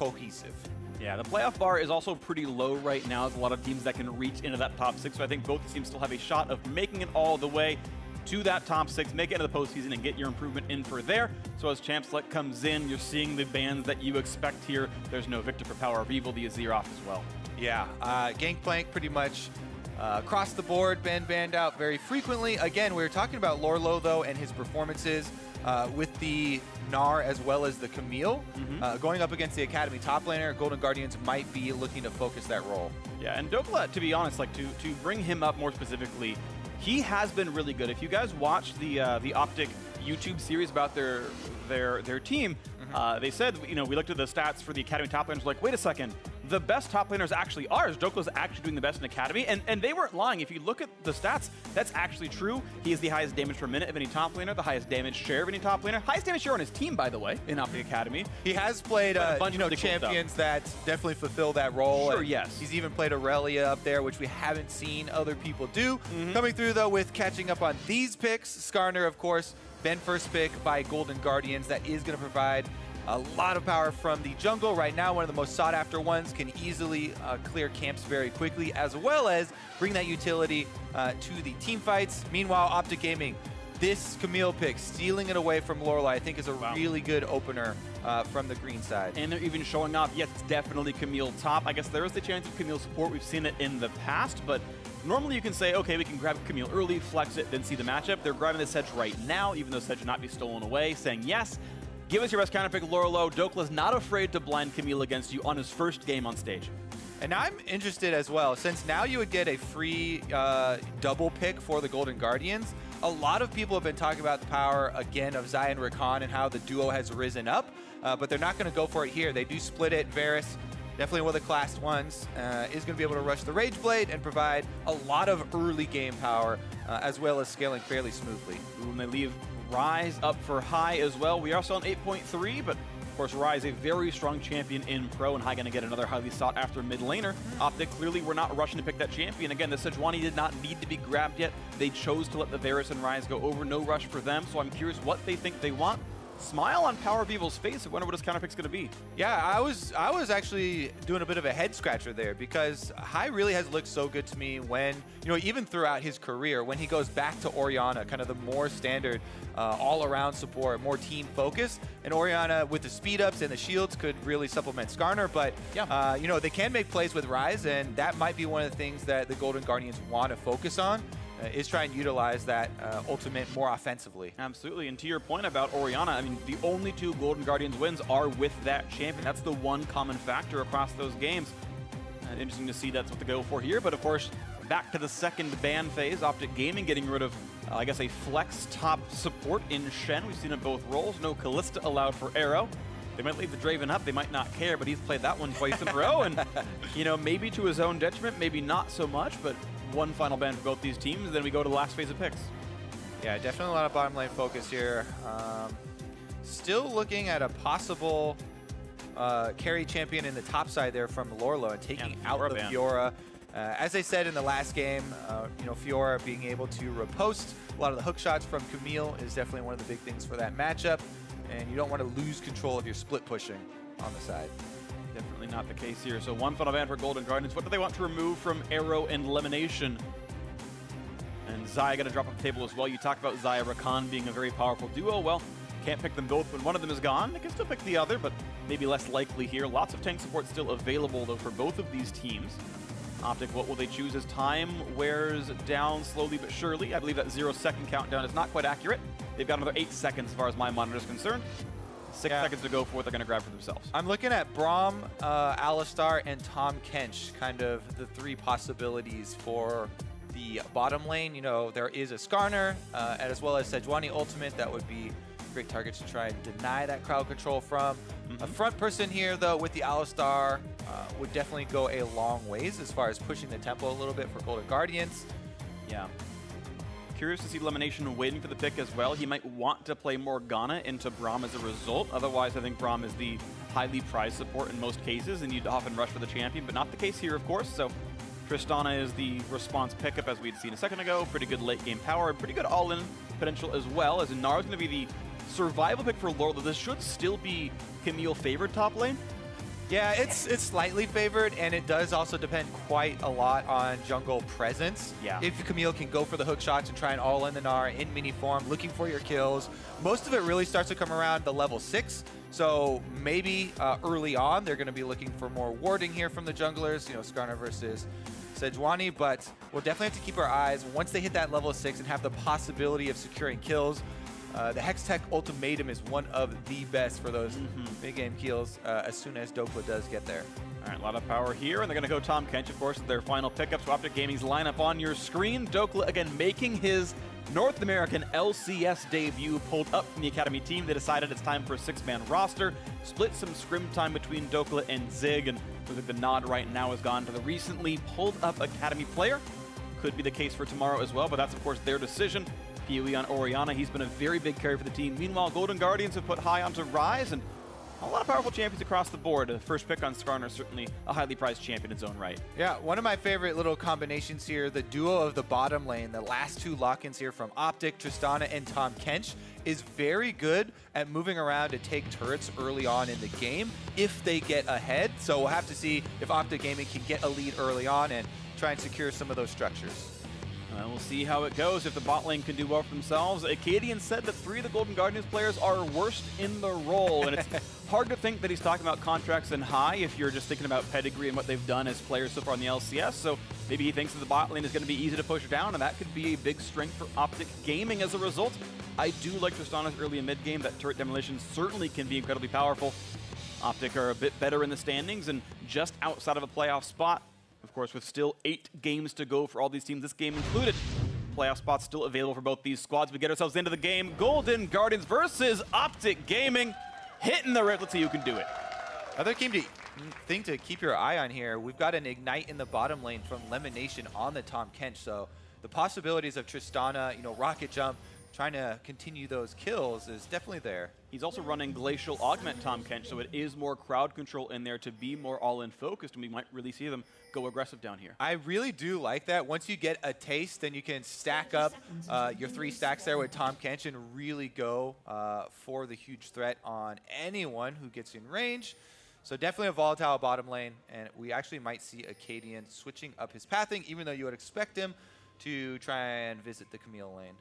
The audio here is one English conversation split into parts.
cohesive. Yeah, the playoff bar is also pretty low right now. There's a lot of teams that can reach into that top 6, so I think both teams still have a shot of making it all the way to that top 6, make it into the postseason, and get your improvement in for there. So as Champ Select comes in, you're seeing the bans that you expect here. There's no Victor for Power of Evil, the Azir off as well. Yeah, Gangplank pretty much across the board, banned out very frequently. Again, we were talking about Lorlo, though, and his performances with the Gnar as well as the Camille. Going up against the Academy top laner, Golden Guardians might be looking to focus that role. Yeah, and Dokla, to be honest, like to bring him up more specifically, he has been really good. If you guys watched the Optic YouTube series about their team, they said, you know, we looked at the stats for the Academy top laners, like, wait a second, the best top laners actually ours. Dokla's actually doing the best in Academy, and they weren't lying. If you look at the stats, that's actually true. He is the highest damage per minute of any top laner, the highest damage share of any top laner, highest damage share on his team, by the way, in Optic Academy. He has played champions that definitely fulfill that role. Sure, yes. He's even played Aurelia up there, which we haven't seen other people do. Coming through, though, with catching up on these picks, Skarner, of course, been first pick by Golden Guardians. That is going to provide a lot of power from the jungle. Right now, one of the most sought-after ones, can easily clear camps very quickly, as well as bring that utility to the team fights. Meanwhile, Optic Gaming, this Camille pick, stealing it away from Lorelei, I think is a really good opener from the green side. And they're even showing off, yes, it's definitely Camille top. I guess there is the chance of Camille support. We've seen it in the past, but normally you can say, okay, we can grab Camille early, flex it, then see the matchup. They're grabbing the Sedge right now, even though Sedge should not be stolen away, saying, yes, give us your best counter pick, Lorlo. Dokla's not afraid to blind Camille against you on his first game on stage. And I'm interested as well, since now you would get a free double pick for the Golden Guardians. A lot of people have been talking about the power, again, of Xayah and Rakan and how the duo has risen up, but they're not going to go for it here. They do split it. Varus, definitely one of the classed ones, is going to be able to rush the Rage Blade and provide a lot of early game power, as well as scaling fairly smoothly. When they leave Ryze up for High as well. We are still on 8.3, but of course Ryze, a very strong champion in Pro, and High going to get another highly sought after mid laner. Optic, clearly we're not rushing to pick that champion. Again, the Sejuani did not need to be grabbed yet. They chose to let the Varus and Ryze go over. No rush for them, so I'm curious what they think they want. Smile on Power of Evil's face. I wonder what his counter pick's going to be. Yeah, I was actually doing a bit of a head scratcher there, because High really has looked so good to me when, you know, even throughout his career, when he goes back to Orianna, kind of the more standard all-around support, more team focus, and Orianna with the speed ups and the shields could really supplement Skarner. But yeah, you know, they can make plays with Ryze, and that might be one of the things that the Golden Guardians want to focus on. Is try and utilize that ultimate more offensively. Absolutely, and to your point about Orianna, I mean, the only two Golden Guardians wins are with that champion. That's the one common factor across those games. Interesting to see that's what to go for here, but of course, back to the second ban phase. Optic Gaming getting rid of, I guess, a flex top support in Shen. We've seen it both roles. No Kalista allowed for Arrow. They might leave the Draven up, they might not care, but he's played that one twice in a row, and, you know, maybe to his own detriment, maybe not so much, but one final ban for both these teams, then we go to the last phase of picks. Yeah, definitely a lot of bottom lane focus here. Still looking at a possible carry champion in the top side there from Lorlo and taking out the Fiora. As I said in the last game, you know, Fiora being able to riposte a lot of the hook shots from Camille is definitely one of the big things for that matchup, and you don't want to lose control of your split pushing on the side. Definitely not the case here. So one final ban for Golden Guardians. What do they want to remove from Arrow and Elimination? And Xayah going to drop off the table as well. You talked about Xayah Rakan being a very powerful duo. Well, can't pick them both when one of them is gone. They can still pick the other, but maybe less likely here. Lots of tank support still available, though, for both of these teams. Optic, what will they choose as time wears down slowly but surely? I believe that 0-second countdown is not quite accurate. They've got another 8 seconds as far as my monitor is concerned. 6 seconds to go for what they're going to grab for themselves. I'm looking at Braum, Alistar, and Tahm Kench, kind of the three possibilities for the bottom lane. You know, there is a Skarner, as well as Sejuani ultimate. That would be great targets to try and deny that crowd control from. A front person here, though, with the Alistar would definitely go a long ways as far as pushing the tempo a little bit for Golden Guardians. Yeah. Curious to see Elimination waiting for the pick as well. He might want to play Morgana into Braum as a result. Otherwise, I think Braum is the highly prized support in most cases, and you'd often rush for the champion, but not the case here, of course. So Tristana is the response pickup, as we'd seen a second ago. Pretty good late game power, pretty good all-in potential as well, as Gnar is going to be the survival pick for Lorlo. This should still be Camille favored top lane. Yeah, it's slightly favored, and it does also depend quite a lot on jungle presence. Yeah. If Camille can go for the hook shots and try and all in the Gnar in mini form, looking for your kills, most of it really starts to come around the level 6. So maybe early on, they're going to be looking for more warding here from the junglers, you know, Skarner versus Sejuani, but we'll definitely have to keep our eyes once they hit that level 6 and have the possibility of securing kills. The Hextech Ultimatum is one of the best for those mid-game kills as soon as Dokla does get there. All right, a lot of power here, and they're going to go Tahm Kench, of course, with their final pickup. So Optic Gaming's lineup on your screen. Dokla, again, making his North American LCS debut, pulled up from the Academy team. They decided it's time for a 6-man roster. Split some scrim time between Dokla and Zig, and looks like the nod right now has gone to the recently pulled up Academy player. Could be the case for tomorrow as well, but that's, of course, their decision. PoE on Orianna, he's been a very big carry for the team. Meanwhile, Golden Guardians have put high onto Ryze, and a lot of powerful champions across the board. The first pick on Skarner, certainly a highly prized champion in his own right. Yeah, one of my favorite little combinations here, the duo of the bottom lane, the last two lock-ins here from Optic, Tristana, and Tahm Kench, is very good at moving around to take turrets early on in the game if they get ahead. So we'll have to see if Optic Gaming can get a lead early on and try and secure some of those structures. We'll see how it goes if the bot lane can do well for themselves. Akaadian said that 3 of the Golden Guardians players are worst in the role, and it's hard to think that he's talking about contracts and high if you're just thinking about pedigree and what they've done as players so far in the LCS. So maybe he thinks that the bot lane is going to be easy to push down, and that could be a big strength for Optic Gaming as a result. I do like Tristana's early and mid game. That turret demolition certainly can be incredibly powerful. Optic are a bit better in the standings and just outside of a playoff spot. Of course, with still 8 games to go for all these teams, this game included. Playoff spots still available for both these squads. We get ourselves into the game. Golden Guardians versus Optic Gaming. Hitting the rip. Let's see who can do it. Other thing to keep your eye on here, we've got an Ignite in the bottom lane from Lemonation on the Tahm Kench. So the possibilities of Tristana, you know, rocket jump, trying to continue those kills is definitely there. He's also running Glacial Augment Tahm Kench, so it is more crowd control in there to be more all-in focused, and we might really see them go aggressive down here. I really do like that. Once you get a taste, then you can stack up your 3 stacks there with Tahm Kench and really go for the huge threat on anyone who gets in range. So definitely a volatile bottom lane, and we actually might see Akaadian switching up his pathing, even though you would expect him to try and visit the Camille lane.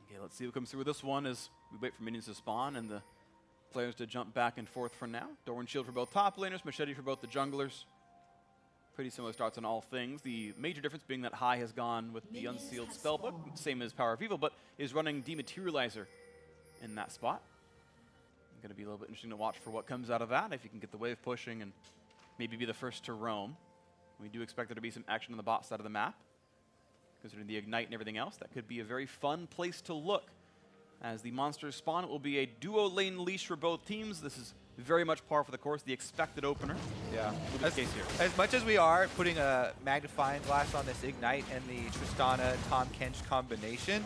Okay, let's see what comes through with this one as we wait for minions to spawn and the players to jump back and forth for now. Doran Shield for both top laners, Machete for both the junglers. Pretty similar starts on all things. The major difference being that High has gone with the Unsealed Spellbook, same as Power of Evil, but is running Dematerializer in that spot. Going to be a little bit interesting to watch for what comes out of that, if you can get the wave pushing and maybe be the first to roam. We do expect there to be some action on the bot side of the map. Considering the Ignite and everything else, that could be a very fun place to look. As the monsters spawn, it will be a duo lane leash for both teams. This is very much par for the course, the expected opener. Yeah. Case here. As much as we are putting a magnifying glass on this Ignite and the Tristana Tahm Kench combination,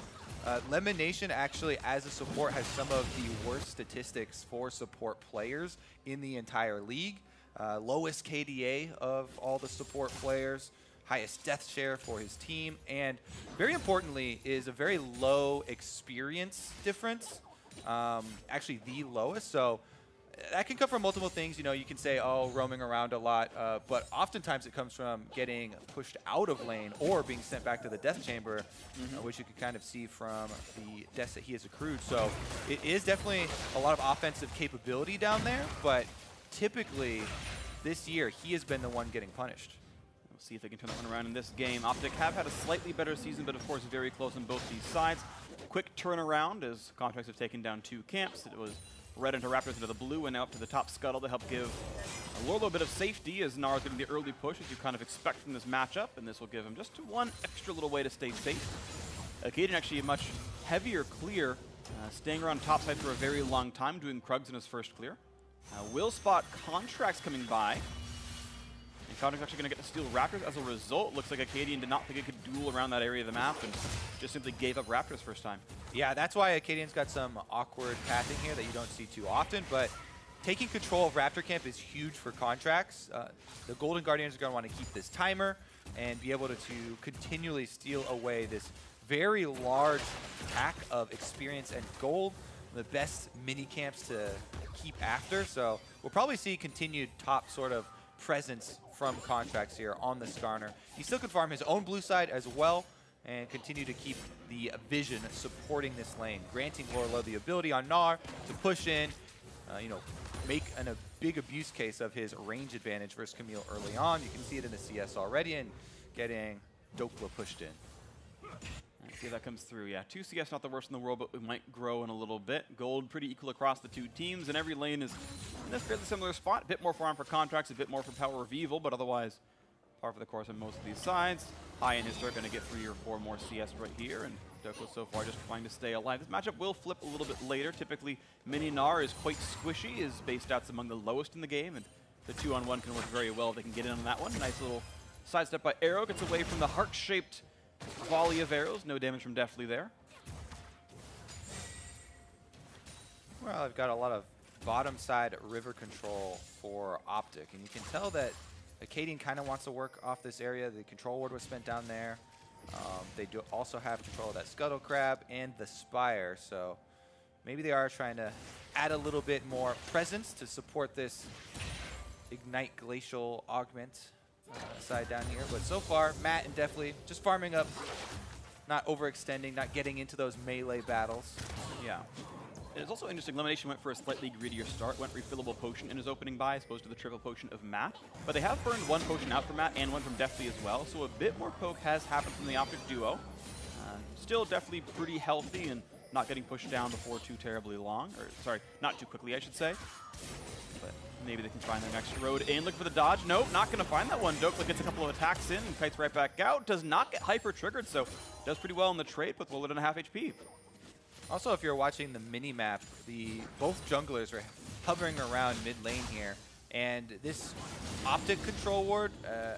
Lemonation actually, as a support, has some of the worst statistics for support players in the entire league. Lowest KDA of all the support players. Highest death share for his team, and very importantly is a very low experience difference, actually the lowest. So that can come from multiple things. You know, you can say, oh, roaming around a lot, but oftentimes it comes from getting pushed out of lane or being sent back to the death chamber, which you can kind of see from the deaths that he has accrued. So it is definitely a lot of offensive capability down there, but typically this year he has been the one getting punished. See if they can turn that one around in this game. Optic have had a slightly better season, but of course very close on both these sides. Quick turnaround as Contracts have taken down 2 camps. It was red into Raptors into the blue, and now up to the top scuttle to help give Lorlo a bit of safety as Gnar's getting the early push, as you kind of expect from this matchup, and this will give him just one extra little way to stay safe. Akaadian actually a much heavier clear, staying around top side for a very long time, doing Krugs in his first clear. Will spot Contracts coming by. And Contract's actually going to get to steal Raptors as a result. Looks like Akaadian did not think it could duel around that area of the map and just simply gave up Raptors first time. Yeah, that's why Akaadian's got some awkward pathing here that you don't see too often, but taking control of Raptor Camp is huge for Contracts. The Golden Guardians are going to want to keep this timer and be able to continually steal away this very large pack of experience and gold, the best mini camps to keep after. So we'll probably see continued top sort of presence from Contracts here on the Skarner. He still could farm his own blue side as well and continue to keep the vision supporting this lane, granting Lorelo the ability on Gnar to push in, you know, make a big abuse case of his range advantage versus Camille early on. You can see it in the CS already and getting Dokla pushed in. See if that comes through. Yeah, 2 CS, not the worst in the world, but we might grow in a little bit. Gold pretty equal across the 2 teams, and every lane is in a fairly similar spot. A bit more farm for Contracts, a bit more for Power of Evil, but otherwise par for the course on most of these sides. High in history, going to get 3 or 4 more CS right here, and Dokla so far just trying to stay alive. This matchup will flip a little bit later. Typically, Mini Gnar is quite squishy, his base stats among the lowest in the game, and the 2-on-1 can work very well if they can get in on that one. Nice little sidestep by Arrow, gets away from the heart-shaped volley of arrows. No damage from Deftly there. Well, I've got a lot of bottom side river control for Optic, and you can tell that Acadian kind of wants to work off this area. The control ward was spent down there. They do also have control of that Scuttle Crab and the Spire, so maybe they are trying to add a little bit more presence to support this Ignite Glacial Augment side down here. But so far, Matt and Deftly just farming up, not overextending, not getting into those melee battles. Yeah. It's also interesting, Elimination went for a slightly greedier start, went refillable potion in his opening buy as opposed to the triple potion of Matt. But they have burned 1 potion out from Matt and 1 from Deftly as well, so a bit more poke has happened from the Optic duo. Still Deftly pretty healthy and not getting pushed down before too terribly long, or sorry, not too quickly I should say. But maybe they can find their next road in. Look for the dodge. Nope, not going to find that one. Dokla gets a couple of attacks in and kites right back out. Does not get hyper-triggered, so does pretty well in the trade with lower than a half HP. Also, if you're watching the mini-map, both junglers are hovering around mid lane here. And this Optic control ward,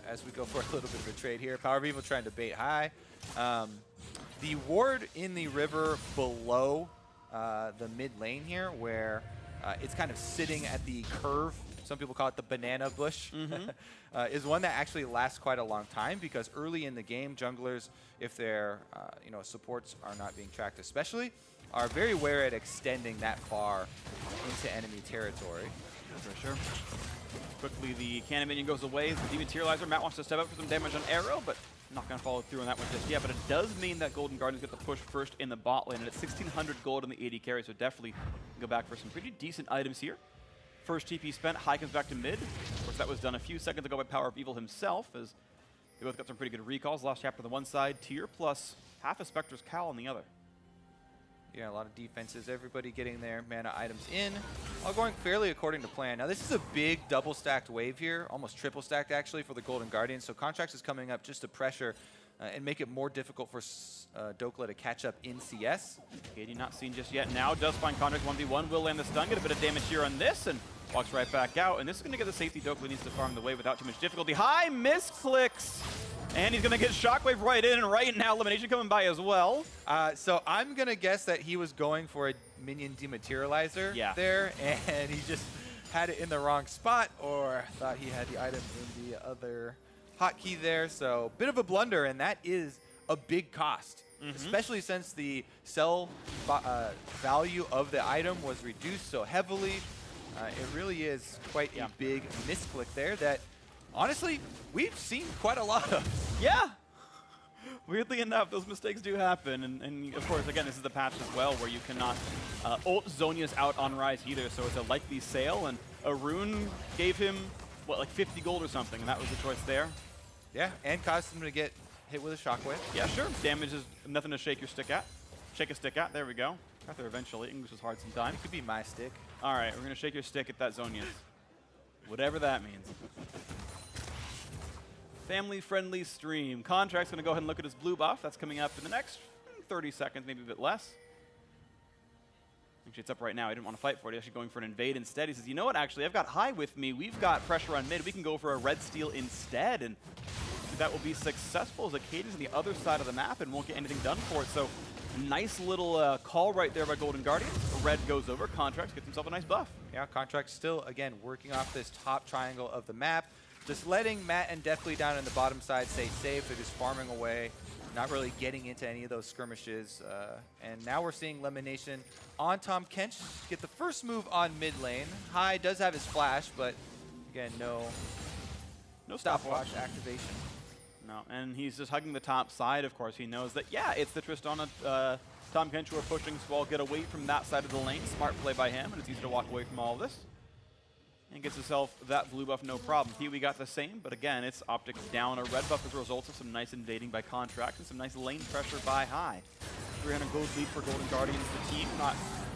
as we go for a little bit of a trade here, Power of Evil trying to bait high. The ward in the river below the mid lane here, where it's kind of sitting at the curve, some people call it the banana bush, is one that actually lasts quite a long time, because early in the game, junglers, if their supports are not being tracked especially, are very wary at extending that far into enemy territory. For sure. Quickly, the Cannon Minion goes away. The Dematerializer, Matt wants to step up for some damage on Arrow, but not going to follow through on that one just yet. But it does mean that Golden Guardians get the push first in the bot lane, and it's 1,600 gold on the AD carry, so definitely go back for some pretty decent items here. First TP spent, High comes back to mid. Of course, that was done a few seconds ago by Power of Evil himself, as they both got some pretty good recalls. Last chapter on the one side, Tyr plus half a Spectre's Cowl on the other. Yeah, a lot of defenses, everybody getting their mana items in, all going fairly according to plan. Now, this is a big double-stacked wave here, almost triple-stacked, actually, for the Golden Guardians. So Contracts is coming up just to pressure and make it more difficult for Dokla to catch up in CS. Katie not seen just yet. Now does find Contracts 1v1, will land the stun, get a bit of damage here on this, and walks right back out. And this is going to get the safety Dokla needs to farm the wave without too much difficulty. High misclicks! And he's going to get Shockwave right in, and right now Elimination coming by as well. So I'm going to guess that he was going for a minion dematerializer there, and he just had it in the wrong spot, or thought he had the item in the other hotkey there. So bit of a blunder, and that is a big cost, especially since the sell value of the item was reduced so heavily. It really is quite a big misclick there that, honestly, we've seen quite a lot of. Yeah. Weirdly enough, those mistakes do happen. And of course, again, this is the patch as well where you cannot ult Zhonya's out on Ryze either. So it's a likely sale. And Arun gave him, what, like 50 gold or something. And that was the choice there. Yeah, and caused him to get hit with a shockwave. Yeah, sure. Damage is nothing to shake your stick at. Shake a stick at. There we go. Got there eventually. English is hard sometimes. It could be my stick. All right, we're going to shake your stick at that Zhonya's. Whatever that means. Family-friendly stream. Contract's going to go ahead and look at his blue buff. That's coming up in the next 30 seconds, maybe a bit less. Actually, it's up right now. I didn't want to fight for it. He's actually going for an invade instead. He says, you know what, actually, I've got High with me. We've got pressure on mid. We can go for a red steal instead. And that will be successful as Acadian's on the other side of the map and won't get anything done for it. So nice little call right there by Golden Guardians. Red goes over. Contracts gets himself a nice buff. Yeah, Contracts still, again, working off this top triangle of the map. Just letting Matt and Deftly down in the bottom side stay safe. They're just farming away not really getting into any of those skirmishes. And now we're seeing Lemonation on Tahm Kench get the first move on mid lane. Hai does have his flash, but again, no stopwatch activation. No, and he's just hugging the top side, of course. He knows that, yeah, it's the Tristana, Tahm Kench who are pushing Swall, get away from that side of the lane. Smart play by him, and it's easy to walk away from all of this. And gets himself that blue buff, no problem. Here we got the same, but again, it's Optic down a red buff as a result of some nice invading by Contract and some nice lane pressure by Hai. 300 gold lead for Golden Guardians, the team. Not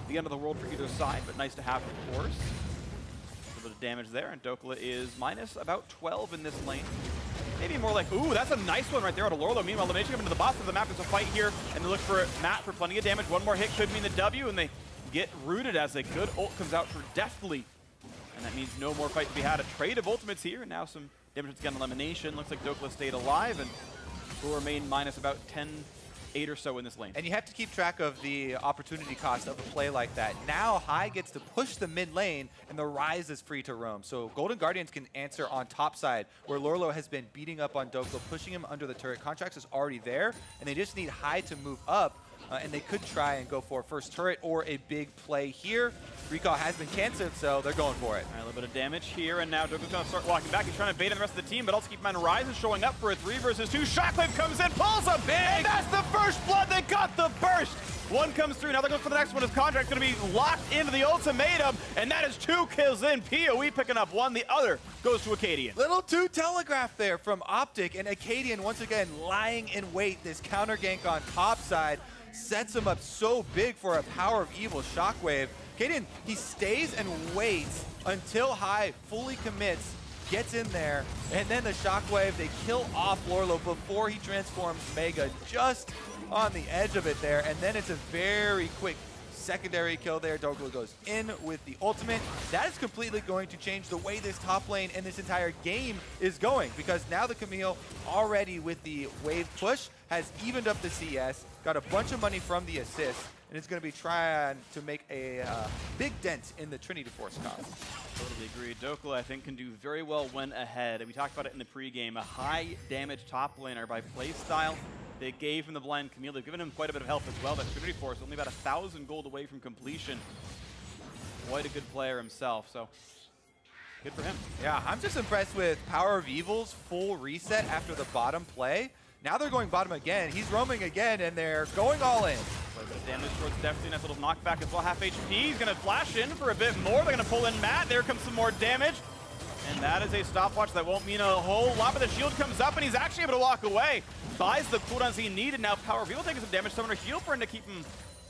the end of the world for either side, but nice to have, of course. A little bit of damage there, and Dokla is minus about 12 in this lane. Maybe more like, ooh, that's a nice one right there out of Lorlo. Meanwhile, Elimination coming to the bottom of the map. There's a fight here, and they look for Matt for plenty of damage. One more hit could mean the W, and they get rooted as a good ult comes out for Deathly. And that means no more fight to be had. A trade of ultimates here, and now some damage again Elimination. Looks like Dokla stayed alive, and will remain minus about 10-8 or so in this lane. And you have to keep track of the opportunity cost of a play like that. Now Hai gets to push the mid lane, and the Rise is free to roam. So Golden Guardians can answer on top side, where Lorlo has been beating up on Dokla, pushing him under the turret. Contracts is already there, and they just need Hai to move up. And they could try and go for a first turret or a big play here. Recall has been canceled, so they're going for it. All right, a little bit of damage here, and now Dokla's going to start walking back. He's trying to bait in the rest of the team, but also keep in mind Rise is showing up for a 3 versus 2. Shockwave comes in, pulls a big, and that's the first blood. They got the burst. One comes through, now they're going for the next one. His Contract's going to be locked into the ultimatum, and that is 2 kills in. PoE picking up 1, the other goes to Acadian. Little too telegraphed there from Optic, and Acadian once again lying in wait. This counter gank on top side sets him up so big for a Power of Evil Shockwave. Acadian, he stays and waits until Hai fully commits, gets in there, and then the Shockwave, they kill off Lorlo before he transforms Mega, just on the edge of it there, and then it's a very quick secondary kill there. Dokla goes in with the ultimate. That is completely going to change the way this top lane and this entire game is going, because now the Camille, already with the wave push, has evened up the CS, got a bunch of money from the assist, and it's going to be trying to make a big dent in the Trinity Force cost. Totally agree. Dokla, I think, can do very well when ahead. We talked about it in the pregame. A high damage top laner by playstyle. They gave him the blind Camille. They've given him quite a bit of help as well. That Trinity Force only about 1,000 gold away from completion. Quite a good player himself, so good for him. Yeah, I'm just impressed with Power of Evil's full reset after the bottom play. Now they're going bottom again. He's roaming again, and they're going all in. The damage towards Deathly, nice little knockback as well. Half HP. He's going to flash in for a bit more. They're going to pull in Matt. There comes some more damage. And that is a stopwatch that won't mean a whole lot, but the shield comes up, and he's actually able to walk away. Buys the cooldowns he needed. Now Power of Evil taking some damage. Summoner heal for him to keep him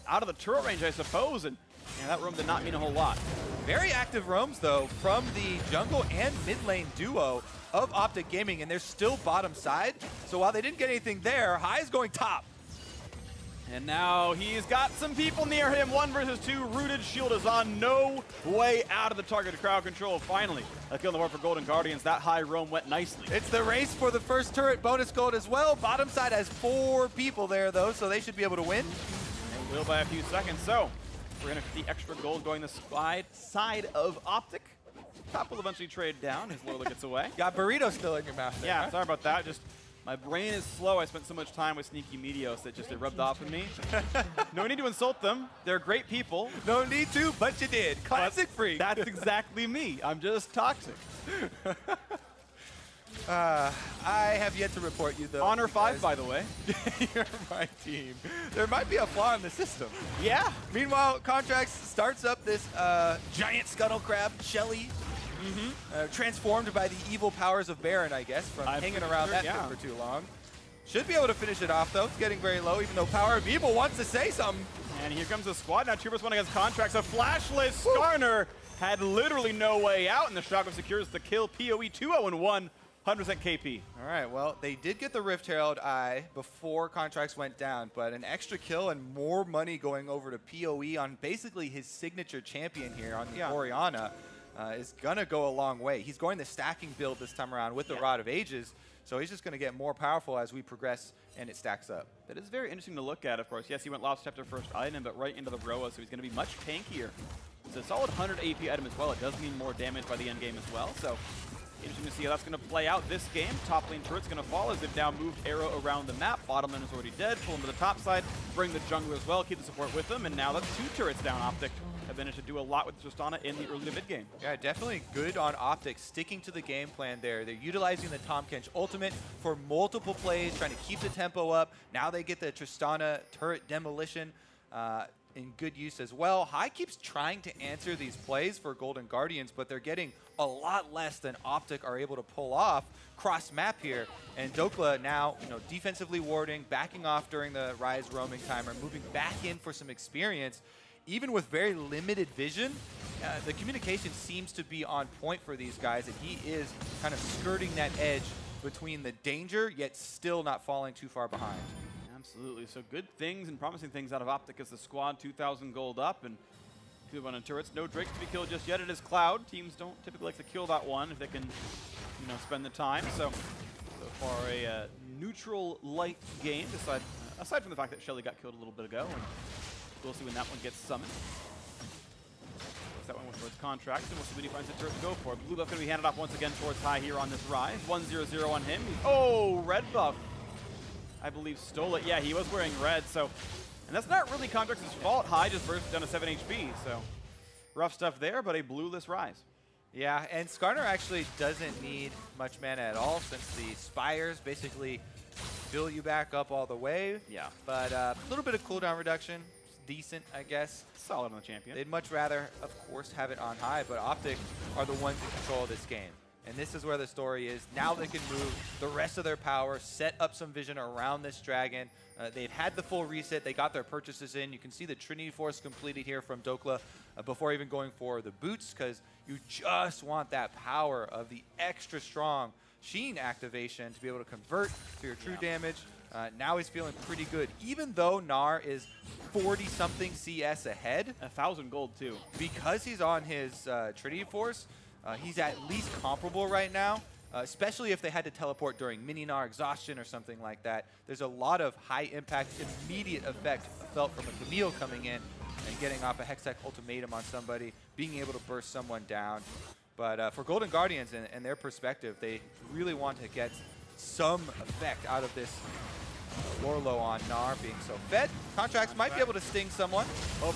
out of the turret range, I suppose. And yeah, that roam did not mean a whole lot. Very active roams, though, from the jungle and mid lane duo of Optic Gaming, and they're still bottom side. So while they didn't get anything there, Hai's going top. And now he's got some people near him. 1 versus 2. Rooted shield is on. No way out of the target crowd control. Finally, a kill on the board for Golden Guardians. That high roam went nicely. It's the race for the first turret bonus gold as well. Bottom side has 4 people there, though, so they should be able to win. They will by a few seconds. So 350 extra gold going the side of Optic. Top will eventually trade down as Lorlo gets away. Got burrito still in your mouth there. Yeah, huh? sorry about that. Just my brain is slow. I spent so much time with Sneaky Meteos that just it rubbed off on me. No need to insult them. They're great people. No need to, but you did. Classic freak. That's exactly me. I'm just toxic. I have yet to report you, though. Honor 5, by the way. You're my team. There might be a flaw in the system. Yeah. Meanwhile, Contracts starts up this giant scuttle crab, Shelly, transformed by the evil powers of Baron, I guess, from hanging around that thing for too long. Should be able to finish it off, though. It's getting very low, even though Power of Evil wants to say something. And here comes the squad. Now 2 versus 1 against Contracts. A flashless Skarner had literally no way out, and the Shockwave secures the kill. PoE 2-0-1. 100% KP. All right, well, they did get the Rift Herald Eye before Contracts went down, but an extra kill and more money going over to PoE on basically his signature champion here on the Orianna is going to go a long way. He's going the stacking build this time around with the Rod of Ages, so he's just going to get more powerful as we progress and it stacks up. That is very interesting to look at, of course. Yes, he went Lost Chapter first item, but right into the Roa, so he's going to be much tankier. It's a solid 100 AP item as well. It does mean more damage by the end game as well, so Interesting to see how that's going to play out this game. Top lane turret's going to fall as they've now moved Arrow around the map. Bottom lane is already dead. Pull him to the top side. Bring the jungler as well. Keep the support with them. And now that's 2 turrets down. Optic have managed to do a lot with Tristana in the early to mid game. Yeah, definitely good on Optic, sticking to the game plan there. They're utilizing the Tahm Kench ultimate for multiple plays, trying to keep the tempo up. Now they get the Tristana turret demolition in good use as well. Hai keeps trying to answer these plays for Golden Guardians, but they're getting a lot less than Optic are able to pull off cross map here. And Dokla now, defensively warding, backing off during the Ryze roaming timer, moving back in for some experience. Even with very limited vision, the communication seems to be on point for these guys, and he is kind of skirting that edge between the danger, yet still not falling too far behind. Absolutely. So good things and promising things out of Optic as the squad 2,000 gold up and 2-1 on turrets. No Drake to be killed just yet. It is Cloud. Teams don't typically like to kill that one if they can, spend the time. So far a neutral light game, aside from the fact that Shelly got killed a little bit ago, and we'll see when that one gets summoned. That one was towards Contract, and we'll see what he finds the turret to go for. Blue buff going to be handed off once again towards Hai here on this Ryze. 1-0-0 on him. Oh, red buff. I believe stole it. Yeah, he was wearing red, so... And that's not really Contract's fault. Hai just burst down to 7 HP, so... Rough stuff there, but a blueless Ryze. Yeah, and Skarner actually doesn't need much mana at all, since the Spires basically fill you back up all the way. Yeah. But a little bit of cooldown reduction. Decent, I guess. Solid on the champion. They'd much rather, of course, have it on Hai, but Optic are the ones in control of this game. And this is where the story is. Now they can move the rest of their power, set up some vision around this dragon. They've had the full reset. They got their purchases in. You can see the Trinity Force completed here from Dokla before even going for the boots, because you just want that power of the extra strong Sheen activation to be able to convert to your true damage. Now he's feeling pretty good, even though Gnar is 40-something CS ahead. 1,000 gold, too. Because he's on his Trinity Force, he's at least comparable right now, especially if they had to teleport during mini-Gnar exhaustion or something like that. There's a lot of high-impact, immediate effect felt from a Camille coming in and getting off a Hextech ultimatum on somebody, being able to burst someone down. But for Golden Guardians and their perspective, they really want to get some effect out of this Lorlo on Gnar being so fed. Contracts might be able to sting someone.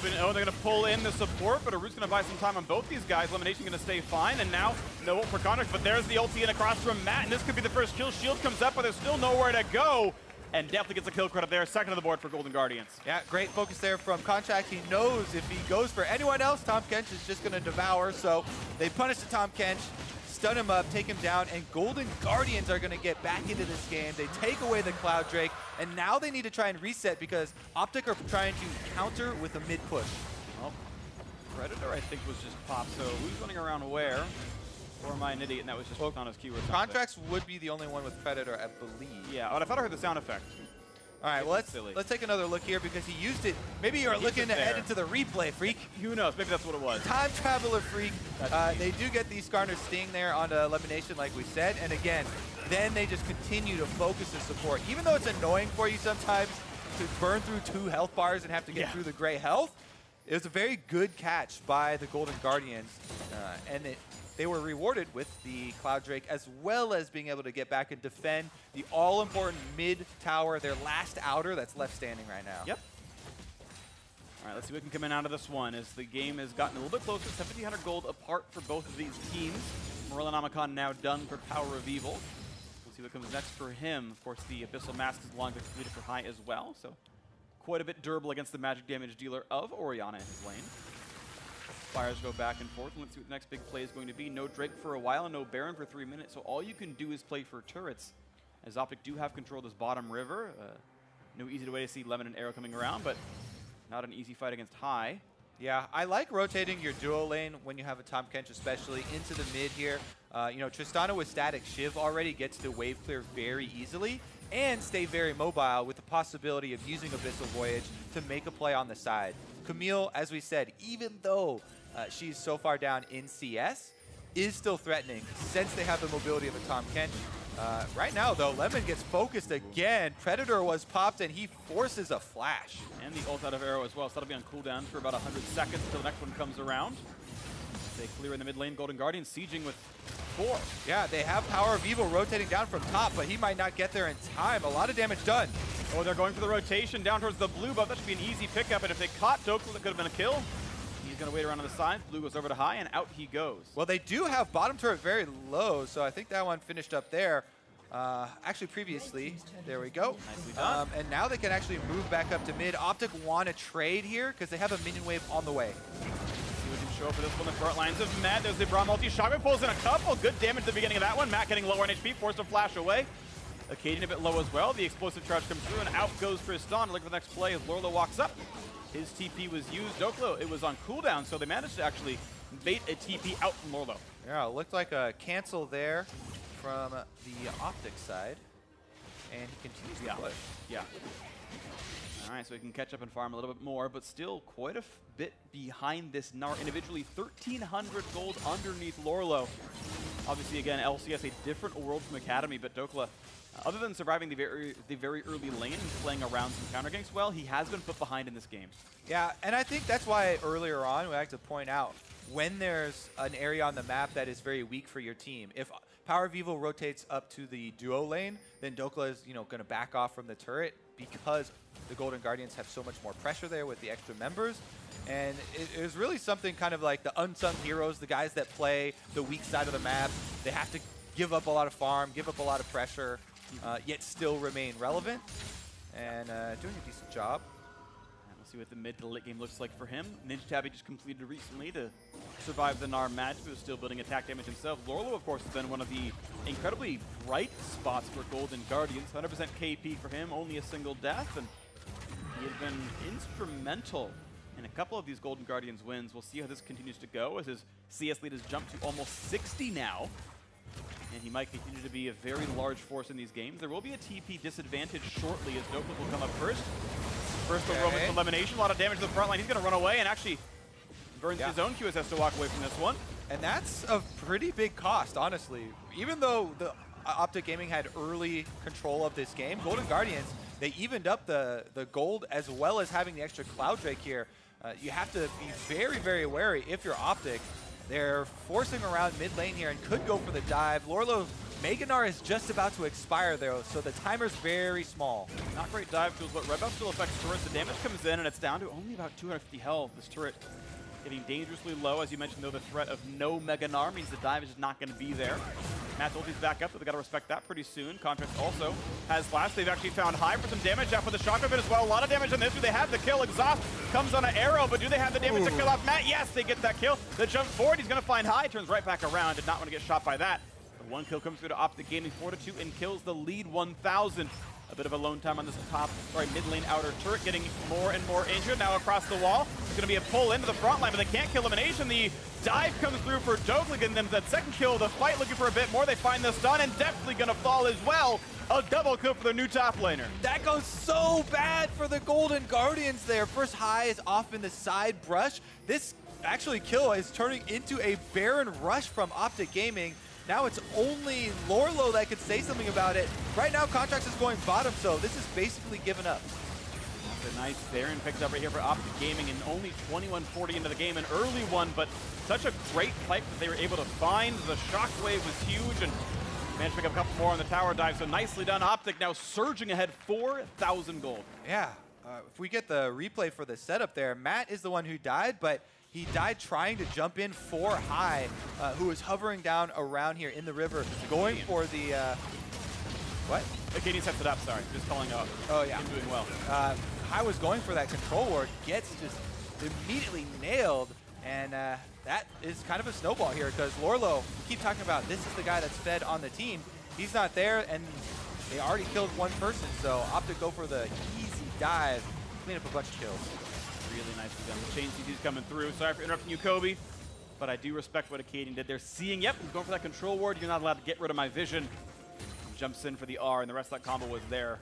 They're going to pull in the support, but Arut's going to buy some time on both these guys. Elimination going to stay fine, and now no ult for Contracts, but there's the ulti in across from Matt, and this could be the first kill. Shield comes up, but there's still nowhere to go, and definitely gets a kill credit there. Second on the board for Golden Guardians. Yeah, great focus there from Contract. He knows if he goes for anyone else, Tahm Kench is just going to devour, so they punish the Tahm Kench, stun him up, take him down, and Golden Guardians are going to get back into this game. They take away the Cloud Drake, and now they need to try and reset because Optic are trying to counter with a mid push. Well, Predator, I think, was just popped, so who's running around where? Or am I an idiot and that was just on his keyword? Contracts would be the only one with Predator, I believe. Yeah, but I thought I heard the sound effect. All right, well, let's take another look here because he used it. Maybe you're looking ahead into the replay, Freak. Who knows? Maybe that's what it was. Time Traveler, Freak. They do get the Skarner Sting there on elimination, like we said. And again, then they just continue to focus the support. Even though it's annoying for you sometimes to burn through 2 health bars and have to get through the gray health, it was a very good catch by the Golden Guardians. And they were rewarded with the Cloud Drake, as well as being able to get back and defend the all-important mid tower, their last outer that's left standing right now. Yep. All right, let's see what can come in out of this one as the game has gotten a little bit closer. 1,700 gold apart for both of these teams. Morellonomicon now done for Power of Evil. We'll see what comes next for him. Of course, the Abyssal Mask is long completed for Hai as well, so quite a bit durable against the magic damage dealer of Orianna in his lane. Fires go back and forth. Let's see what the next big play is going to be. No Drake for a while and no Baron for 3 minutes, so all you can do is play for turrets. As Optic do have control of this bottom river. No easy way to see Lemon and Arrow coming around, but not an easy fight against Hai. Yeah, I like rotating your duo lane when you have a Tahm Kench, especially into the mid here. Tristana with Static Shiv already gets to wave clear very easily and stay very mobile with the possibility of using Abyssal Voyage to make a play on the side. Camille, as we said, even though she's so far down in CS, is still threatening since they have the mobility of a Tahm Kench. Right now, though, Lemon gets focused again. Predator was popped, and he forces a flash. And the ult out of Arrow as well, so that'll be on cooldown for about 100 seconds until the next one comes around. They clear in the mid lane. Golden Guardians sieging with 4. Yeah, they have Power of Evil rotating down from top, but he might not get there in time. A lot of damage done. Oh, they're going for the rotation down towards the blue buff. That should be an easy pickup, and if they caught Dokla, that could have been a kill. He's going to wait around on the sides. Blue goes over to high, and out he goes. Well, they do have bottom turret very low, so I think that one finished up there. Actually, previously, there we go. Nicely done. And now they can actually move back up to mid. Optic want to trade here because they have a minion wave on the way. See what can show up for this one. The front lines of Matt. There's the Braum multi. Shockwave pulls in a couple. Good damage at the beginning of that one. Matt getting lower on HP, forced to flash away. Acadian a bit low as well. The explosive charge comes through, and out goes Tristan. Looking for the next play as Lorlo walks up. His TP was used. Dokla, it was on cooldown, so they managed to actually bait a TP out from Lorlo. Yeah, it looked like a cancel there from the Optic side, and he continues to push. Yeah. All right, so he can catch up and farm a little bit more, but still quite a bit behind this Gnar. Individually, 1,300 gold underneath Lorlo. Obviously, again, LCS a different world from Academy, but Dokla, other than surviving the very early lane and playing around some counter ganks well, he has been put behind in this game. Yeah, and I think that's why earlier on we like to point out when there's an area on the map that is very weak for your team. If Power of Evil rotates up to the duo lane, then Dokla is, going to back off from the turret because the Golden Guardians have so much more pressure there with the extra members. And it was really something kind of like the unsung heroes, the guys that play the weak side of the map. They have to give up a lot of farm, give up a lot of pressure, yet still remain relevant, and doing a decent job. And we'll see what the mid to late game looks like for him. Ninja Tabby just completed recently to survive the Gnar match, but was still building attack damage himself. Lorlo, of course, has been one of the incredibly bright spots for Golden Guardians. 100% KP for him, only a single death, and he has been instrumental in a couple of these Golden Guardians wins. We'll see how this continues to go as his CS lead has jumped to almost 60 now. And he might continue to be a very large force in these games. There will be a TP disadvantage shortly as Dokla will come up first. First the Roman's elimination, a lot of damage to the front line. He's going to run away and actually burns his own QSS to walk away from this one. And that's a pretty big cost, honestly. Even though the Optic Gaming had early control of this game, Golden Guardians, they evened up the gold as well as having the extra Cloud Drake here. You have to be very, very wary if you're Optic. They're forcing around mid lane here and could go for the dive. Lorlo, Mega Gnar is just about to expire there, so the timer's very small. Not great dive tools, but red buff still affects turrets. The damage comes in and it's down to only about 250 health. This turret getting dangerously low. As you mentioned, though, the threat of no Mega Gnar means the dive is just not going to be there. Matt's ulti's back up, but they've got to respect that pretty soon. Contrast also has Flash. They've actually found High for some damage out for the shock of it as well. A lot of damage on this. Do they have the kill? Exhaust comes on an arrow, but do they have the damage to kill off Matt? Yes, they get that kill. The jump forward, he's going to find High, turns right back around. Did not want to get shot by that. But one kill comes through to Optic Gaming Fortitude and kills the lead 1,000. A bit of a lone time on this mid lane outer turret, getting more and more injured. Now across the wall, it's going to be a pull into the front line, but they can't kill elimination. The dive comes through for Dokla, getting them that second kill. The fight looking for a bit more. They find the stun and definitely going to fall as well. A double kill for their new top laner. That goes so bad for the Golden Guardians there. First High is off in the side brush. This actually kill is turning into a Baron rush from Optic Gaming. Now it's only Lorlo that could say something about it. Right now, Contracts is going bottom, so this is basically given up. That's a nice Baron picked up right here for Optic Gaming, and only 21:40 into the game, an early one, but such a great fight that they were able to find. The shockwave was huge, and managed to pick up a couple more on the tower dive, so nicely done. Optic now surging ahead 4,000 gold. Yeah, if we get the replay for the setup there, Matt is the one who died, but he died trying to jump in for High, who was hovering down around here in the river, going for the, what? Acadian sets it up, sorry, just calling out. Oh, yeah. Him doing well. High was going for that control ward, gets just immediately nailed, and that is kind of a snowball here, because Lorlo, we keep talking about, this is the guy that's fed on the team. He's not there, and they already killed one person, so Optic go for the easy dive, clean up a bunch of kills. Really nicely done. The chain CC's coming through. Sorry for interrupting you, Kobe, but I do respect what Acadian did. They're seeing, yep, he's going for that control ward. You're not allowed to get rid of my vision. Jumps in for the R, and the rest of that combo was there.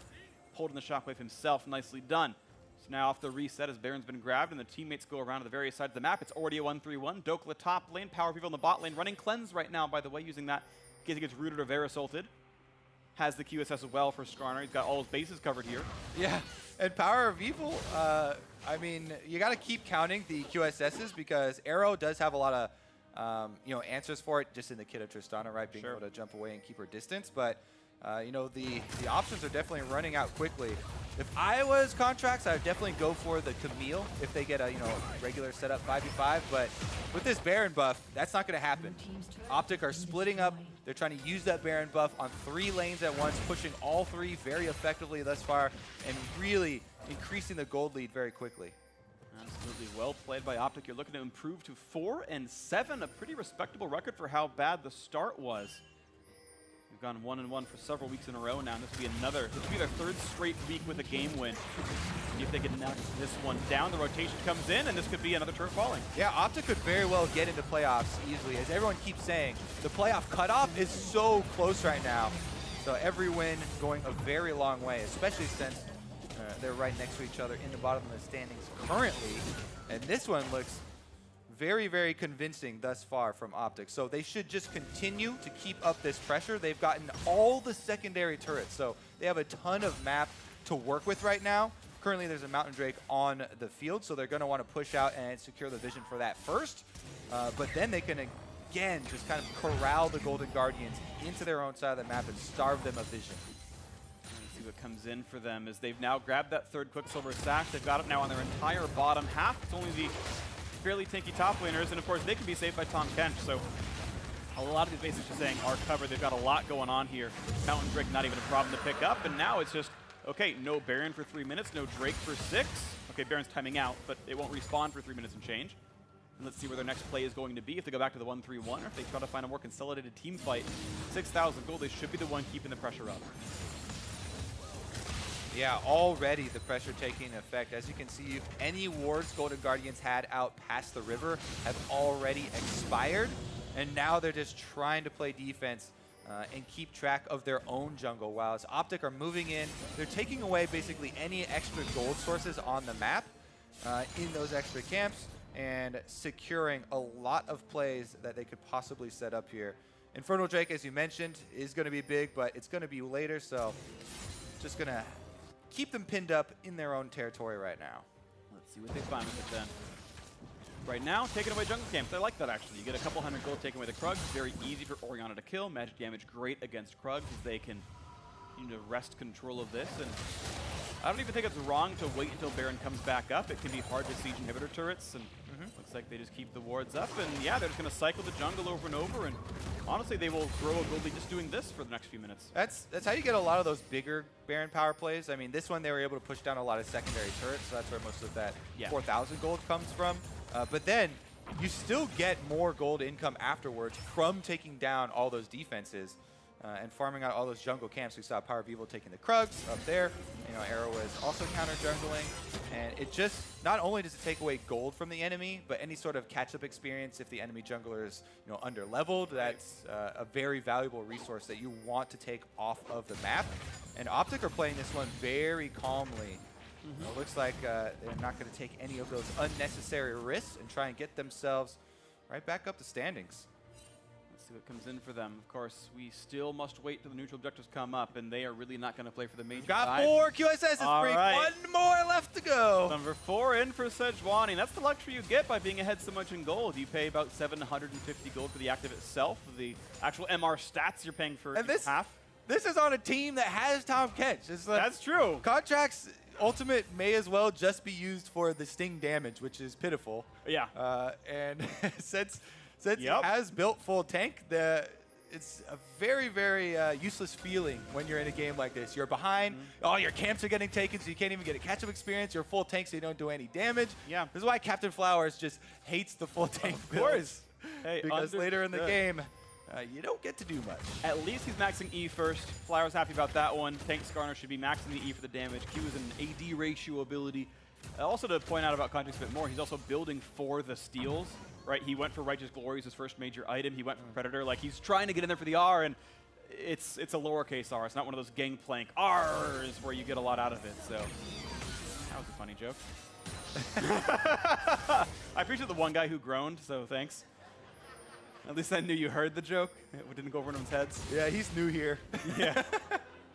Holding the shockwave himself, nicely done. So now off the reset as Baron's been grabbed, and the teammates go around to the various sides of the map. It's already a 1-3-1. Dokla top lane, Power People in the bot lane, running Cleanse right now, by the way, using that in case he gets rooted or Verasalted. Has the QSS as well for Skarner. He's got all his bases covered here. Yeah, and Power of Evil, I mean, you got to keep counting the QSSs because Arrow does have a lot of answers for it just in the kit of Tristana, right? Being able to jump away and keep her distance. But, the options are definitely running out quickly. If I was Contracts, I would definitely go for the Camille if they get a, regular setup 5v5. But with this Baron buff, that's not going to happen. Optic are splitting up. They're trying to use that Baron buff on 3 lanes at once, pushing all 3 very effectively thus far, and really increasing the gold lead very quickly. Absolutely well played by Optic. You're looking to improve to 4-7, a pretty respectable record for how bad the start was. We've gone 1-1 for several weeks in a row now, and this will be their 3rd straight week with a game win. See if they can knock this one down. The rotation comes in, and this could be another turret falling. Yeah, Optic could very well get into playoffs easily. As everyone keeps saying, the playoff cutoff is so close right now. So every win going a very long way, especially since they're right next to each other in the bottom of the standings currently. And this one looks very, very convincing thus far from Optic. So they should just continue to keep up this pressure. They've gotten all the secondary turrets, so they have a ton of map to work with right now. Currently, there's a Mountain Drake on the field, so they're going to want to push out and secure the vision for that first. But then they can, again, just kind of corral the Golden Guardians into their own side of the map and starve them of vision. Let's see what comes in for them is they've now grabbed that 3rd Quicksilver sack. They've got it now on their entire bottom half. It's only the fairly tanky top laners, and of course they can be saved by Tahm Kench. So a lot of these bases just saying are covered. They've got a lot going on here. Mountain Drake not even a problem to pick up, and now it's just, okay, no Baron for 3 minutes, no Drake for 6. Okay, Baron's timing out, but it won't respawn for 3 minutes and change. And let's see where their next play is going to be, if they go back to the 1-3-1, or if they try to find a more consolidated team fight. 6,000 gold, they should be the one keeping the pressure up. Yeah, already the pressure taking effect. As you can see, any wards Golden Guardians had out past the river have already expired, and now they're just trying to play defense and keep track of their own jungle. While as Optic are moving in, they're taking away basically any extra gold sources on the map in those extra camps and securing a lot of plays that they could possibly set up here. Infernal Drake, as you mentioned, is going to be big, but it's going to be later, so just going to keep them pinned up in their own territory right now. Let's see what they find with it then. Right now, taking away jungle camps. I like that, actually. You get a couple hundred gold taking away the Krugs. Very easy for Orianna to kill. Magic damage great against Krugs as they can wrest control of this. And I don't even think it's wrong to wait until Baron comes back up. It can be hard to siege inhibitor turrets, and looks like they just keep the wards up. And yeah, they're just going to cycle the jungle over and over. And honestly, they will grow a gold lead just doing this for the next few minutes. That's how you get a lot of those bigger Baron power plays. I mean, this one they were able to push down a lot of secondary turrets, so that's where most of that 4,000 gold comes from. But then you still get more gold income afterwards from taking down all those defenses and farming out all those jungle camps. We saw Power of Evil taking the Krugs up there. Arrow was also counter jungling. And it just, not only does it take away gold from the enemy, but any sort of catch-up experience if the enemy jungler is under-leveled. That's a very valuable resource that you want to take off of the map. And Optic are playing this one very calmly. It looks like they're not going to take any of those unnecessary risks and try and get themselves right back up the standings. Let's see what comes in for them. Of course, we still must wait till the neutral objectives come up, and they are really not going to play for the major. Got 4 QSS's free. One more left to go. Number 4 in for Sejuani. That's the luxury you get by being ahead so much in gold. You pay about 750 gold for the active itself. The actual MR stats you're paying for half. This is on a team that has Tahm Kench. It's like, that's true. Contracts ultimate may as well just be used for the sting damage, which is pitiful. Yeah. And since it has built full tank, it's a very, very useless feeling when you're in a game like this. You're behind, all your camps are getting taken, so you can't even get a catch-up experience. You're full tank, so you don't do any damage. Yeah. This is why Captain Flowers just hates the full tank build. Of course. Hey, because later in the game, you don't get to do much. At least he's maxing E first. Flowers happy about that one. Tank Skarner should be maxing the E for the damage. Q is an AD ratio ability. Also to point out about Contracts a bit more, he's also building for the steals. Right, he went for Righteous Glory as his first major item. He went for Predator. Like, he's trying to get in there for the R, and it's a lowercase R. It's not one of those gangplank R's where you get a lot out of it. So that was a funny joke. I appreciate the one guy who groaned, so thanks. At least I knew you heard the joke. It didn't go over anyone's heads. Yeah, he's new here. Yeah.